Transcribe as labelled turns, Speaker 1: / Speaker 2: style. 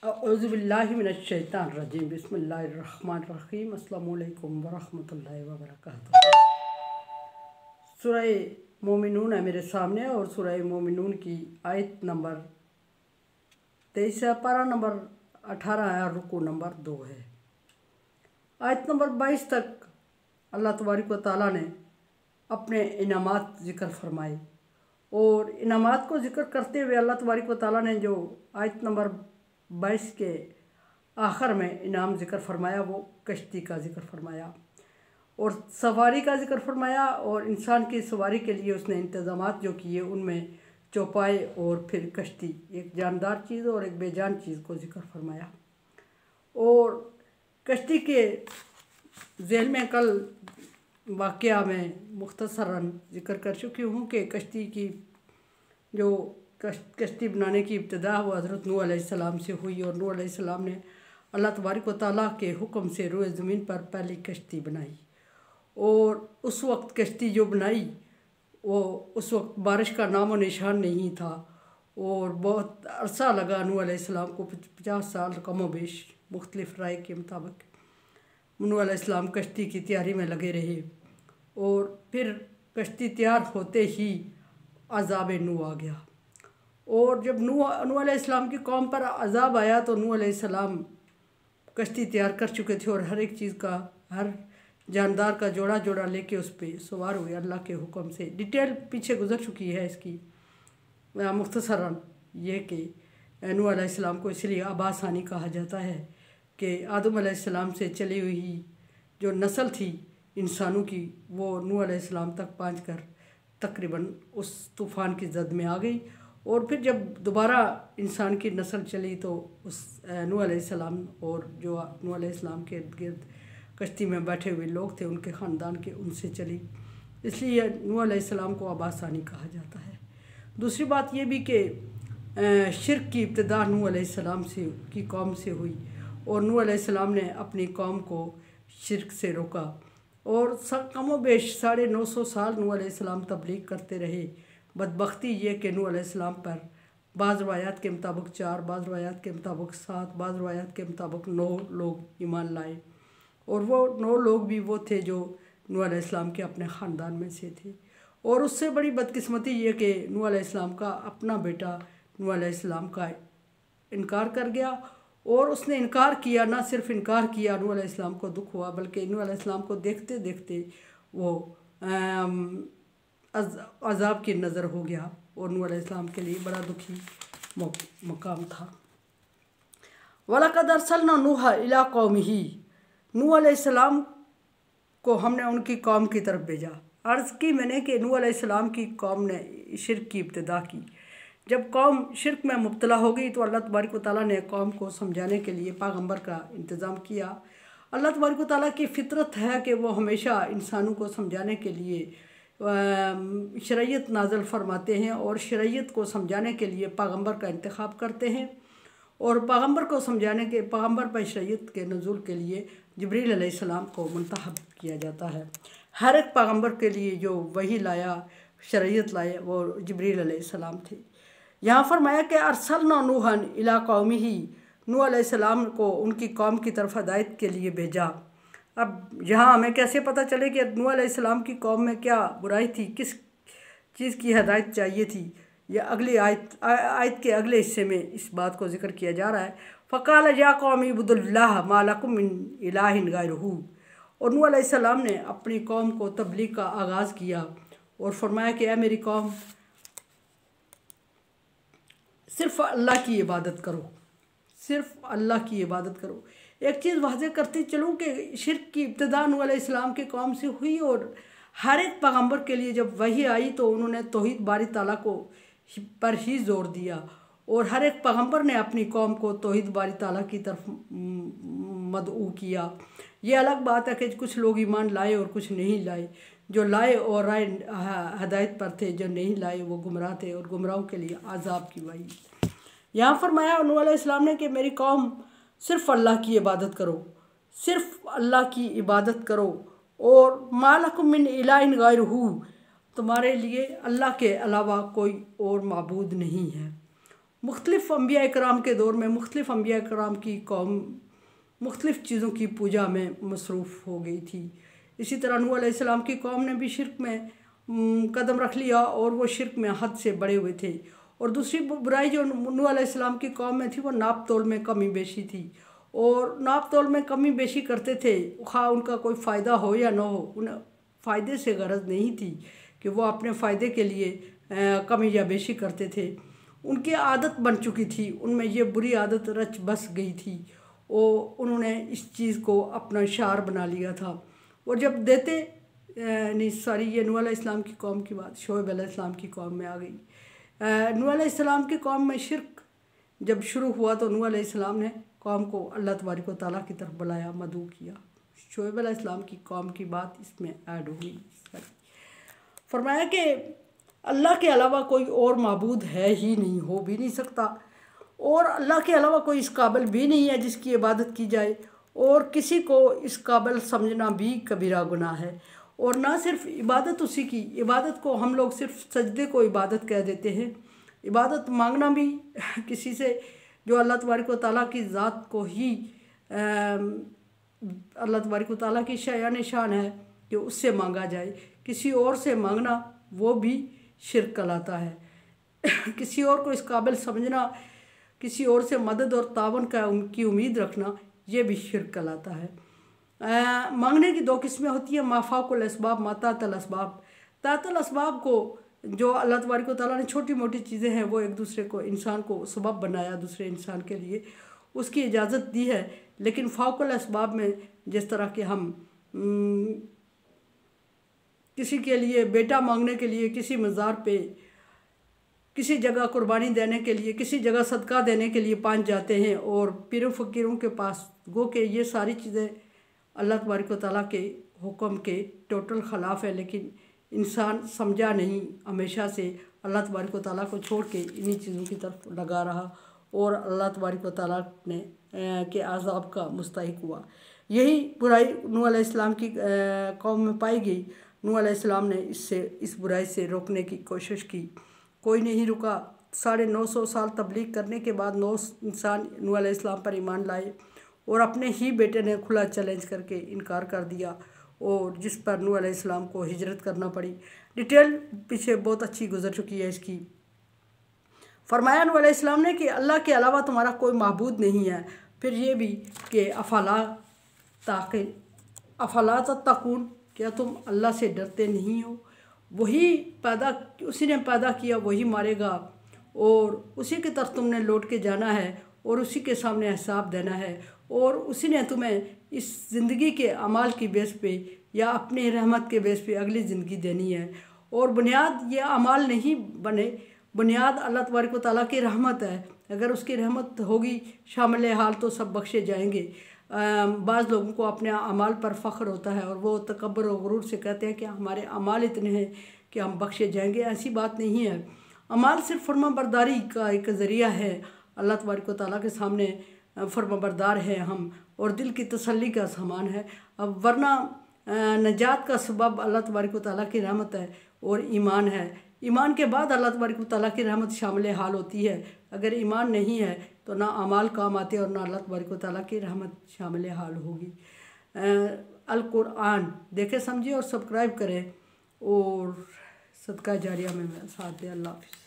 Speaker 1: औज़ुबिल्लाहिमिनश्शैतानिर्रजीम बिस्मिल्लाहिर्रहमानिर्रहीम अस्सलामुअलैकुम वरहमतुल्लाहि वबरकातुहू। सूरह मोमिनून है मेरे सामने और सूरह मोमिनून की आयत नंबर 23 है, पारा नंबर 18 है और रुकू नंबर 2 है। आयत नंबर 22 तक अल्लाह तबारक व तआला ने अपने इनामात ज़िक्र फरमाए और इनामात को ज़िक्र करते हुए अल्लाह तबारक व तआला ने जो आयत नंबर 22 के आखिर में इनाम ज़िक्र फरमाया वो कश्ती का ज़िक्र फरमाया और सवारी का ज़िक्र फरमाया और इंसान की सवारी के लिए उसने इंतज़ामात जो किए उनमें चौपाई और फिर कश्ती, एक जानदार चीज़ और एक बेजान चीज़ को ज़िक्र फरमाया। और कश्ती के ज़ेल में कल वाक़या में मुख्तसरन ज़िक्र कर चुकी हूँ कि कश्ती की जो कश्ती बनाने की इब्तिदा वो हज़रत नूह अलैहिस्सलाम से हुई और नूह अलैहिस्सलाम ने अल्लाह तबारक व तआला के हुक्म से रोए ज़मीन पर पहली कश्ती बनाई। और उस वक्त कश्ती जो बनाई वो उस वक्त बारिश का नामो निशान नहीं था और बहुत अरसा लगा नूह अलैहिस्सलाम को, 50 साल कम बेश मुख्तलिफ राय के मुताबिक नूह अलैहिस्सलाम कश्ती की तैयारी में लगे रहे। और फिर कश्ती तैयार होते ही अज़ाब नूह आ गया और जब नूह अलैहिस्सलाम की कौम पर अज़ाब आया तो नूह अलैहिस्सलाम कश्ती तैयार कर चुके थे और हर एक चीज़ का, हर जानदार का जोड़ा जोड़ा लेके उस पर सवार हुए अल्लाह के हुक्म से। डिटेल पीछे गुजर चुकी है इसकी, मुख्तसरन ये कि नूह अलैहिस्सलाम को इसलिए अबासानी कहा जाता है कि आदम अलैहिस्सलाम से चली हुई जो नस्ल थी इंसानों की वो नूह अलैहिस्सलाम तक पहुँचकर तकरीबन उस तूफ़ान की जद में आ गई। और फिर जब दोबारा इंसान की नस्ल चली तो उस नूह अलैहिस्सलाम और जो नूह अलैहिस्सलाम के इर्द गिर्द कश्ती में बैठे हुए लोग थे उनके ख़ानदान के, उनसे चली, इसलिए नूह अलैहिस्सलाम को अबासानी कहा जाता है। दूसरी बात ये भी कि शिर्क की इब्तिदा नूह अलैहिस्सलाम से की कौम से हुई और नूह अलैहिस्सलाम ने अपनी कौम को शिर्क से रोका और कमो बेश 950 साल नूह अलैहिस्सलाम तबलीग करते रहे। बदबख्ती ये कि नूह अलैहिस्सलाम पर बाज़ रवायात के मुताबिक 4, बाज़ रवायात के मुताबिक 7, बाज़ रवायात के मुताबिक 9 लोग ईमान लाए और वो 9 लोग भी वो थे जो नूह अलैहिस्सलाम के अपने ख़ानदान में से थे। और उससे बड़ी बदकिस्मती ये कि नूह अलैहिस्सलाम का अपना बेटा नूह अलैहिस्सलाम का इनकार कर गया और उसने इनकार किया, ना सिर्फ इनकार किया, नूह अलैहिस्सलाम को दुख हुआ बल्कि नूह अलैहिस्सलाम को देखते देखते वो अज़ाब की नज़र हो गया और नूह अलैहिस्सलाम के लिए बड़ा दुखी मकाम था। वलक़द अरसलना नूह इला कौमिही, नूह अलैहिस्सलाम को हमने उनकी कौम की तरफ भेजा। अर्ज़ की मैंने कि नूह अलैहिस्सलाम की कौम ने शिर्क की इब्तिदा की। जब कौम शिर्क में मुब्तला हो गई तो अल्लाह तबारक व तआला ने कौम को समझाने के लिए पैगम्बर का इंतज़ाम किया। अल्लाह तबारक व तआला की फ़ितरत है कि वो हमेशा इंसानों को समझाने के लिए शरीयत नाज़िल फरमाते हैं और शरीयत को समझाने के लिए पैगम्बर का इंतखाब करते हैं और पैगम्बर को समझाने के, पैगम्बर पर शरीयत के नज़ूल के लिए जिब्रील अलैहिस्सलाम को मुंतखब किया जाता है। हर एक पैगम्बर के लिए जो वही लाया, शरीयत लाए, वो जिब्रील अलैहिस्सलाम थे। यहाँ फरमाया कि अरसलना नूहन इला कौमिही, नूह अलैहिस्सलाम को उनकी कौम की तरफ हिदायत के लिए भेजा। अब यहाँ हमें कैसे पता चले कि नूह अलैहिस्सलाम की कौम में क्या बुराई थी, किस चीज़ की हिदायत चाहिए थी, यह अगली आयत के अगले हिस्से में इस बात को जिक्र किया जा रहा है। फ़क़ाल या कौम इब्दुल्लाह मा लकुम मिन इलाहिन गैरुहू, और नूह अलैहिस्सलाम ने अपनी कौम को तबलीग का आगाज़ किया और फरमाया कि ऐ मेरी कौम, सिर्फ़ अल्लाह की इबादत करो, सिर्फ़ अल्लाह की इबादत करो। एक चीज़ वाज़ेह करती चलूँ कि शिर्क की इब्तिदा नूह अलैहिस्सलाम के कौम से हुई और हर एक पैगम्बर के लिए जब वही आई तो उन्होंने तौहीद बारी ताला को पर ही जोर दिया और हर एक पैगम्बर ने अपनी कौम को तौहीद बारी ताला की तरफ मदऊ किया। ये अलग बात है कि कुछ लोग ईमान लाए और कुछ नहीं लाए, जो लाए और राय हदायत पर थे, जो नहीं लाए वो गुमराह थे और गुमराहों के लिए अज़ाब की वही। यहाँ फरमाया नूह अलैहिस्सलाम ने कि मेरी कौम सिर्फ़ अल्लाह की इबादत करो, सिर्फ़ अल्लाह की इबादत करो और मा लकुम मिन इलाहिन गैरुहू, तुम्हारे लिए अल्लाह के अलावा कोई और माबूद नहीं है। मुख्तलिफ़ अम्बिया कराम के दौर में मुख्तलिफ़ अम्बिया कराम की कौम मुख्तलिफ़ चीज़ों की पूजा में मसरूफ़ हो गई थी। इसी तरह नूह अलैहिस्सलाम की कौम ने भी शिर्क में कदम रख लिया और वो शिर्क में हद से बड़े हुए थे। और दूसरी बुराई जो नूह अलैहिस्सलाम की कौम में थी वो नाप तोल में कमी बेशी थी, और नाप तोल में कमी बेशी करते थे, खा उनका कोई फ़ायदा हो या ना हो, उन्हें फ़ायदे से गरज नहीं थी कि वो अपने फ़ायदे के लिए कमी या बेशी करते थे। उनकी आदत बन चुकी थी, उनमें ये बुरी आदत रच बस गई थी और उन्होंने इस चीज़ को अपना शार बना लिया था। और जब देते नहीं सॉरी ये नूह अलैहिस्सलाम की कौम की बात शोएब अलैहिस्सलाम की कौम में आ गई। नूह अलैहिस्सलाम की कौम में शिर्क जब शुरू हुआ तो नूह अलैहिस्सलाम ने कौम को अल्लाह तबारक व तआला की तरफ बुलाया, मदऊ किया। शोएब अलैहिस्सलाम की कौम की बात इसमें ऐड हो गई। फरमाया कि अल्लाह के अलावा कोई और माबूद है ही नहीं, हो भी नहीं सकता, और अल्लाह के अलावा कोई इस काबिल भी नहीं है जिसकी इबादत की जाए, और किसी को इस काबिल समझना भी कबीरा गुनाह है। और ना सिर्फ इबादत उसी की, इबादत को हम लोग सिर्फ सजदे को इबादत कह देते हैं। इबादत मांगना भी किसी से जो अल्लाह तबारक व तआला की ज़ात को ही अल्लाह तबारक व तआला की शान शान है कि उससे मांगा जाए, किसी और से मांगना वो भी शिर्क कहलाता है। किसी और को इस काबिल समझना, किसी और से मदद और तावन का उनकी उम्मीद रखना, ये भी शिर्क कहलाता है। मांगने की दो किस्में होती हैं, माफ़ाकुल असबाब, मातातल असबाब। तातल असबाब को जो अल्लाह तबारक व तआला ने छोटी मोटी चीज़ें हैं वो एक दूसरे को इंसान को सबब बनाया दूसरे इंसान के लिए, उसकी इजाज़त दी है। लेकिन फ़ाकुल असबाब में जिस तरह के हम किसी के लिए बेटा मांगने के लिए किसी मज़ार पे, किसी जगह कुर्बानी देने के लिए, किसी जगह सदका देने के लिए पहुंच जाते हैं और पीरों फ़कीरों के पास, गो के ये सारी चीज़ें अल्लाह तबारक व तआला के हुक्म के टोटल ख़िलाफ़ है। लेकिन इंसान समझा नहीं, हमेशा से अल्लाह तबारक व तआला को छोड़ के इन्हीं चीज़ों की तरफ लगा रहा और अल्लाह तबारक व तआला ने के अज़ाब का मुस्तहिक हुआ। यही बुराई नूह अलैहिस्सलाम की कौम में पाई गई। नूह अलैहिस्सलाम ने इस बुराई से रोकने की कोशिश की, कोई नहीं रुका। 950 साल तबलीग करने के बाद 9 इंसान नूह अलैहिस्सलाम पर ईमान लाए और अपने ही बेटे ने खुला चैलेंज करके इनकार कर दिया, और जिस पर नूह अलैहिस्सलाम को हिजरत करना पड़ी। डिटेल पीछे बहुत अच्छी गुजर चुकी है इसकी। फरमाया नूह अलैहिस्सलाम ने कि अल्लाह के अलावा तुम्हारा कोई माबूद नहीं है। फिर ये भी कि अफला तत्तकून, क्या तुम अल्लाह से डरते नहीं हो? उसी ने पैदा किया, वही मारेगा, और उसी की तरफ तुमने लौट के जाना है और उसी के सामने हिसाब देना है, और उसी ने तुम्हें इस ज़िंदगी के अमाल की बेस पे या अपनी रहमत के बेस पे अगली ज़िंदगी देनी है। और बुनियाद ये अमाल नहीं बने, बुनियाद अल्लाह तबारक व तआला की रहमत है। अगर उसकी रहमत होगी शामिल हाल तो सब बख्शे जाएंगे। बाज़ लोगों को अपने अमाल पर फ़ख्र होता है और वो तकब्बुर और गुरूर से कहते हैं कि हमारे अमाल इतने हैं कि हम बख्शे जाएंगे। ऐसी बात नहीं है। अमाल सिर्फ फर्माबरदारी का एक ज़रिया है। अल्लाह तबारक व तआला के सामने फर्माबरदार हैं हम, और दिल की तसल्ली का सामान है। अब वरना नजात का सबब अल्लाह तबारक व तआला की रहमत है और ईमान है। ईमान के बाद अल्लाह तबारक व तआला की रहमत शामिल हाल होती है। अगर ईमान नहीं है तो ना अमाल काम आते और ना अल्लाह तबारक व तआला की रहमत शामिल हाल होगी। अल कुरान देखें, समझिए और सब्सक्राइब करें और सदका जारिया में साथ दें। अल्लाह हाफ़िज़।